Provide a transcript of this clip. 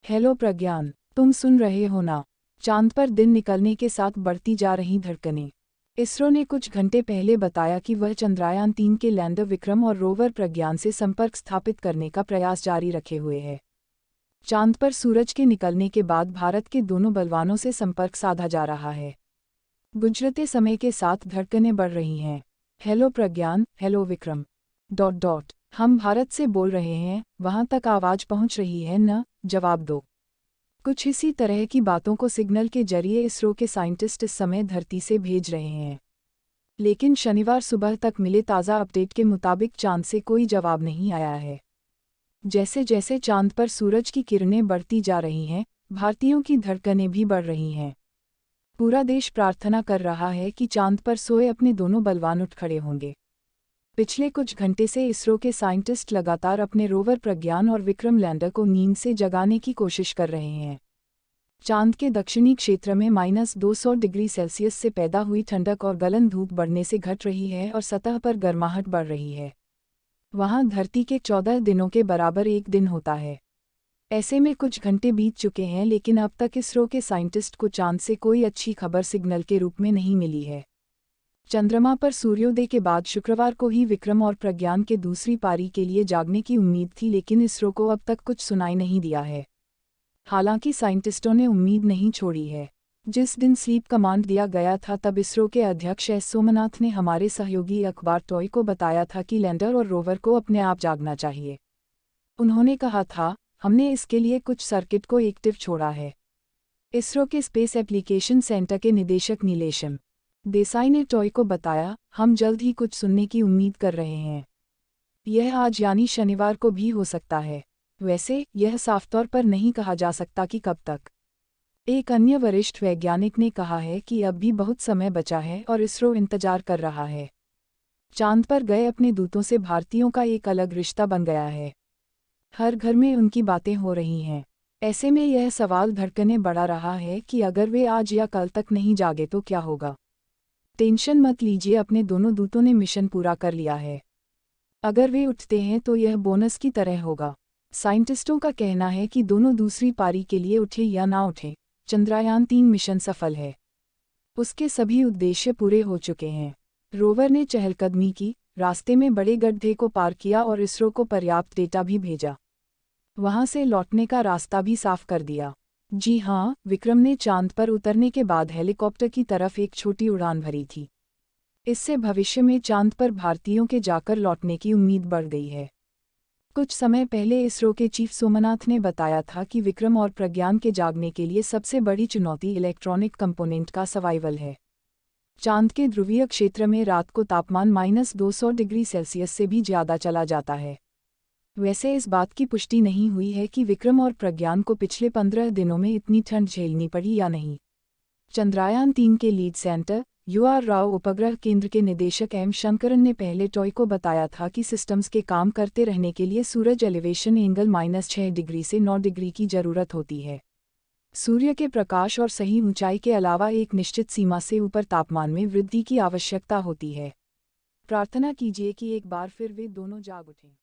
Hello प्रज्ञान, तुम सुन रहे हो ना? चांद पर दिन निकलने के साथ बढ़ती जा रही धड़कनें। इसरो ने कुछ घंटे पहले बताया कि वह चंद्रयान-3 के लैंडर विक्रम और रोवर प्रज्ञान से संपर्क स्थापित करने का प्रयास जारी रखे हुए है। चांद पर सूरज के निकलने के बाद भारत के दोनों बलवानों से संपर्क साधा जा रहा है। गुजरते समय के साथ धड़कनें बढ़ रही हैं। हेलो प्रज्ञान, हेलो विक्रम। हम भारत से बोल रहे हैं, वहां तक आवाज पहुंच रही है न? जवाब दो। कुछ इसी तरह की बातों को सिग्नल के जरिए इसरो के साइंटिस्ट इस समय धरती से भेज रहे हैं। लेकिन शनिवार सुबह तक मिले ताज़ा अपडेट के मुताबिक चांद से कोई जवाब नहीं आया है। जैसे जैसे चांद पर सूरज की किरणें बढ़ती जा रही हैं, भारतीयों की धड़कनें भी बढ़ रही हैं। पूरा देश प्रार्थना कर रहा है कि चांद पर सोए अपने दोनों बलवान उठ खड़े होंगे। पिछले कुछ घंटे से इसरो के साइंटिस्ट लगातार अपने रोवर प्रज्ञान और विक्रम लैंडर को नींद से जगाने की कोशिश कर रहे हैं। चांद के दक्षिणी क्षेत्र में -200 डिग्री सेल्सियस से पैदा हुई ठंडक और गलन धूप बढ़ने से घट रही है और सतह पर गर्माहट बढ़ रही है। वहां धरती के 14 दिनों के बराबर एक दिन होता है। ऐसे में कुछ घंटे बीत चुके हैं, लेकिन अब तक इसरो के साइंटिस्ट को चांद से कोई अच्छी खबर सिग्नल के रूप में नहीं मिली है। चंद्रमा पर सूर्योदय के बाद शुक्रवार को ही विक्रम और प्रज्ञान के दूसरी पारी के लिए जागने की उम्मीद थी, लेकिन इसरो को अब तक कुछ सुनाई नहीं दिया है। हालांकि साइंटिस्टों ने उम्मीद नहीं छोड़ी है। जिस दिन स्लीप कमांड दिया गया था, तब इसरो के अध्यक्ष एस सोमनाथ ने हमारे सहयोगी अखबार टॉय को बताया था कि लैंडर और रोवर को अपने आप जागना चाहिए। उन्होंने कहा था, हमने इसके लिए कुछ सर्किट को एक्टिव छोड़ा है। इसरो के स्पेस एप्लीकेशन सेंटर के निदेशक नीलेशम देसाई ने टॉय को बताया, हम जल्द ही कुछ सुनने की उम्मीद कर रहे हैं। यह आज यानी शनिवार को भी हो सकता है। वैसे यह साफ तौर पर नहीं कहा जा सकता कि कब तक। एक अन्य वरिष्ठ वैज्ञानिक ने कहा है कि अब भी बहुत समय बचा है और इसरो इंतजार कर रहा है। चांद पर गए अपने दूतों से भारतीयों का एक अलग रिश्ता बन गया है। हर घर में उनकी बातें हो रही हैं। ऐसे में यह सवाल धड़कनें बढ़ा रहा है कि अगर वे आज या कल तक नहीं जागे तो क्या होगा। टेंशन मत लीजिए, अपने दोनों दूतों ने मिशन पूरा कर लिया है। अगर वे उठते हैं तो यह बोनस की तरह होगा। साइंटिस्टों का कहना है कि दोनों दूसरी पारी के लिए उठे या ना उठे, चंद्रयान-3 मिशन सफल है। उसके सभी उद्देश्य पूरे हो चुके हैं। रोवर ने चहलकदमी की, रास्ते में बड़े गड्ढे को पार किया और इसरो को पर्याप्त डेटा भी भेजा। वहां से लौटने का रास्ता भी साफ कर दिया। जी हां, विक्रम ने चांद पर उतरने के बाद हेलीकॉप्टर की तरफ एक छोटी उड़ान भरी थी। इससे भविष्य में चांद पर भारतीयों के जाकर लौटने की उम्मीद बढ़ गई है। कुछ समय पहले इसरो के चीफ सोमनाथ ने बताया था कि विक्रम और प्रज्ञान के जागने के लिए सबसे बड़ी चुनौती इलेक्ट्रॉनिक कंपोनेंट का सर्वाइवल है। चांद के ध्रुवीय क्षेत्र में रात को तापमान -200 डिग्री सेल्सियस से भी ज़्यादा चला जाता है। वैसे इस बात की पुष्टि नहीं हुई है कि विक्रम और प्रज्ञान को पिछले 15 दिनों में इतनी ठंड झेलनी पड़ी या नहीं। चंद्रयान-3 के लीड सेंटर UR राव उपग्रह केंद्र के निदेशक एम शंकरन ने पहले टॉय को बताया था कि सिस्टम्स के काम करते रहने के लिए सूरज एलिवेशन एंगल -6 डिग्री से 9 डिग्री की जरूरत होती है। सूर्य के प्रकाश और सही ऊंचाई के अलावा एक निश्चित सीमा से ऊपर तापमान में वृद्धि की आवश्यकता होती है। प्रार्थना कीजिए कि एक बार फिर वे दोनों जाग उठें।